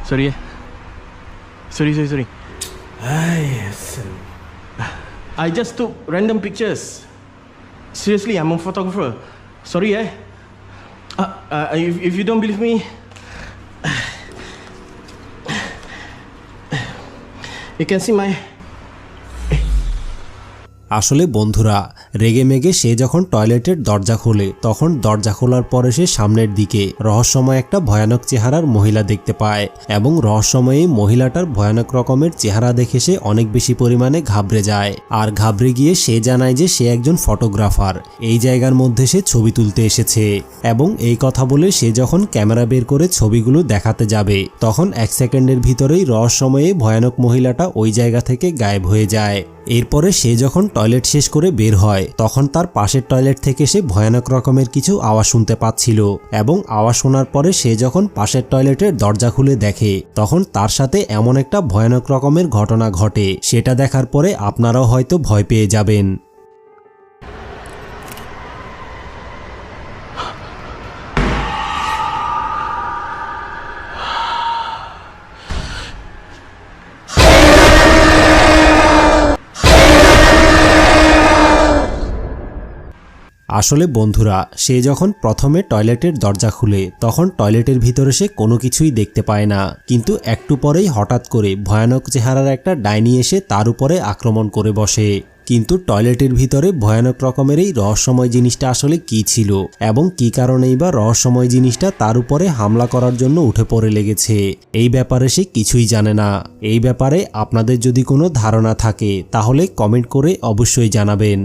Sorry. Sorry. I just took random pictures. Seriously, I'm a photographer. Sorry, if you don't believe me, you can see my... আসলে বন্ধুরা, রেগেমেগে সে যখন টয়লেটের দরজা খোলে তখন দরজা খোলার পরে সে সামনের দিকে রহস্যময় একটা ভয়ানক চেহারার মহিলা দেখতে পায় এবং রহস্যময়ী মহিলাটার ভয়ানক রকমের চেহারা দেখে সে অনেক বেশি পরিমাণে ঘাবড়ে যায়। আর ঘাবড়ে গিয়ে সে জানায় যে সে একজন ফটোগ্রাফার, এই জায়গার মধ্যে সে ছবি তুলতে এসেছে। এবং এই কথা বলে সে যখন ক্যামেরা বের করে ছবিগুলো দেখাতে যাবে তখন 1 সেকেন্ডের ভিতরেই রহস্যময়ী ভয়ানক মহিলাটা ওই জায়গা থেকে গায়েব হয়ে যায়। এরপরে সে যখন টয়লেট শেষ করে বের হয় তখন তার পাশের টয়লেট থেকে সে ভয়ানক রকমের কিছু আওয়াজ শুনতে পাচ্ছিল এবং আওয়াজ শোনার পরে সে যখন পাশের টয়লেটের দরজা খুলে দেখে তখন তার সাথে এমন একটা ভয়ানক রকমের ঘটনা ঘটে, সেটা দেখার পরে আপনারাও হয়তো ভয় পেয়ে যাবেন। আসলে বন্ধুরা, সে যখন প্রথমে টয়লেটের দরজা খুলে তখন টয়লেটের ভিতরে সে কোনো কিছুই দেখতে পায় না, কিন্তু একটু পরেই হঠাৎ করে ভয়ানক চেহারার একটা ডাইনি এসে তার উপরে আক্রমণ করে বসে। কিন্তু টয়লেটের ভিতরে ভয়ানক রকমের এই রহস্যময় জিনিসটা আসলে কি ছিল এবং কি কারণেই বা রহস্যময় জিনিসটা তার উপরে হামলা করার জন্য উঠে পড়ে লেগেছে, এই ব্যাপারে সে কিছুই জানে না। এই ব্যাপারে আপনাদের যদি কোনো ধারণা থাকে তাহলে কমেন্ট করে অবশ্যই জানাবেন।